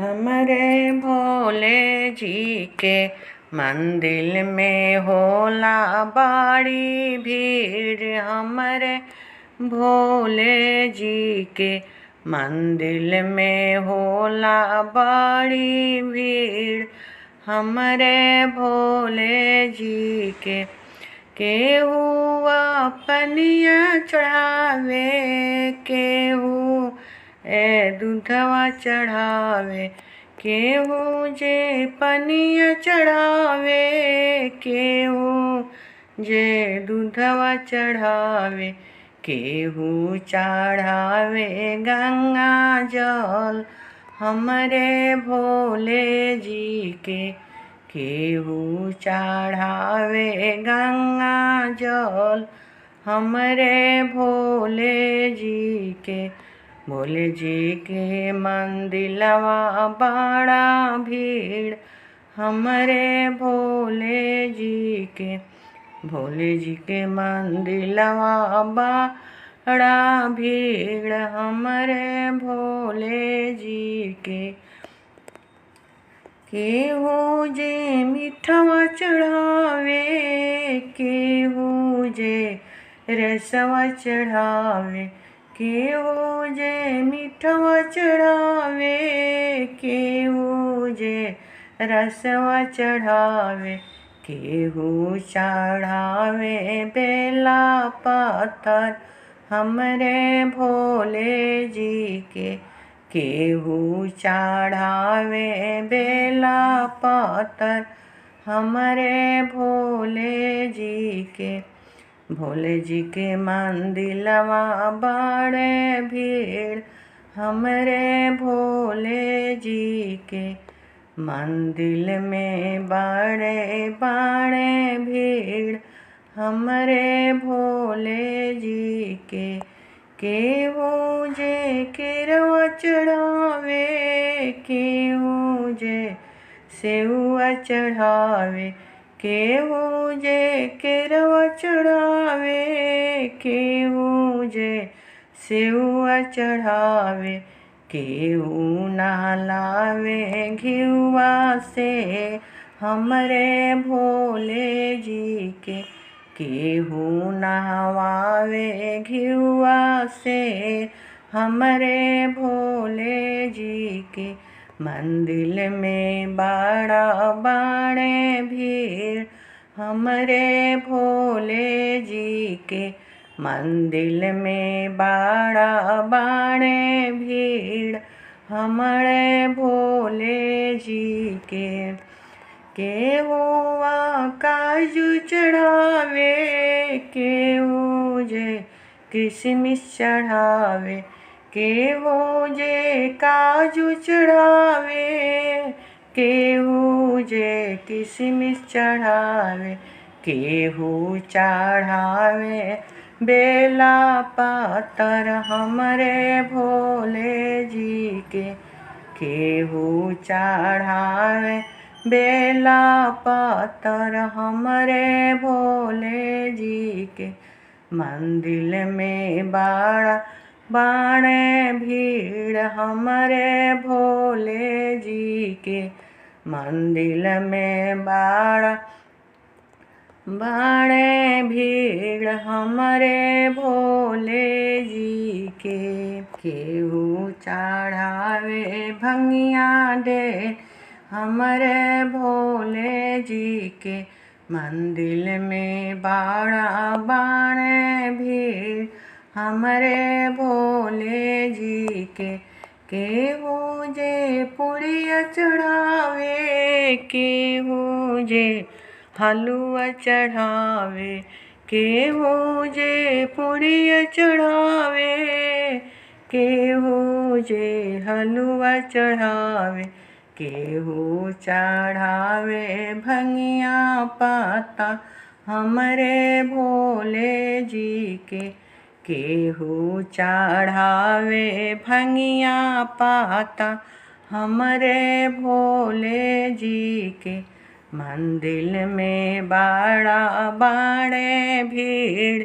हमरे भोले जी के मंदिर में होला बड़ी भीड़। हमरे भोले जी के मंदिर में होला बड़ी भीड़। हमरे भोले जी के केहू अपनिया चढ़ावे, केहू दूधवा चढ़ावे, केहू जे पनिया चढ़ावे, केहू जे दूधवा चढ़ावे, केहू चढ़ावे गंगा जल। हमरे भोले जी के केहू चढ़ावे गंगा जल। हमरे भोले जी के मंदिलवा बड़ा भीड़। हमरे भोले जी के मंदिलवा बड़ा भीड़। हमरे भोले जी के केहू जे मिठवा चढ़ावे, केहू जे रसवा चढ़ावे, केहू जे मिठवा चढ़ावे, केहू जे रसवा चढ़ावे, केहू चढ़ावे बेला पत्थर। हमरे भोले जी के केहू चढ़ावे बेला पत्थर। हमरे भोले जी के मंदिलवा बड़े भीड़। हमरे भोले जी के मंदिर में बड़े बड़े भीड़। हमरे भोले जी के केहू जे केरवा चढ़ावे, केहू जे सेउआ चढ़ावे, केहू जे केरवा चढ़ावे, केहू जे सेउआ चढ़ावे, केहू नहलावे घिउआ से। हमरे भोले जी के केहू नहवावे घिउआ से। हमरे भोले जी के मंदिर में बड़ा बड़े भीड़। हमरे भोले जी के मंदिर में बड़ा बड़े भीड़। हमरे भोले जी के केहू काजू चढ़ावे, केहू जे किशमिश चढ़ावे, केहू जे काजू चढ़ावे, केहू जे किशमिश चढ़ावे, केहू चढ़ावे बेला पत्थर। हमरे भोले जी के केहू चढ़ावे बेला पत्थर। हमरे भोले जी के मंदिर में बड़ा बड़े भीड़। हमरे भोले जी के मंदिर में बड़ा बड़े भीड़। हमरे भोले जी के केहू चढ़ावे भंगिया दे। हमरे भोले जी के मंदिर में बड़ा बड़े भीड़। हमरे भोले जी के केहू जे पुड़िया चढ़ावे, केहू जे हलुआ चढ़ावे, केहू जे पुड़िया चढ़ावे, केहू जे हलुआ चढ़ावे, केहू चढ़ावे भंगिया पत्ता। हमरे भोले जी के केहू चढ़ावे भंगिया पत्ता। हमरे भोले जी के मंदिर में बड़ा बड़े भीड़।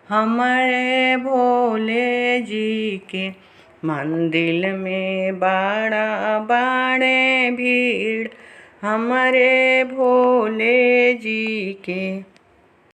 हमरे भोले जी के मंदिर में बड़ा बाड़े भीड़ हमारे भोले जी के।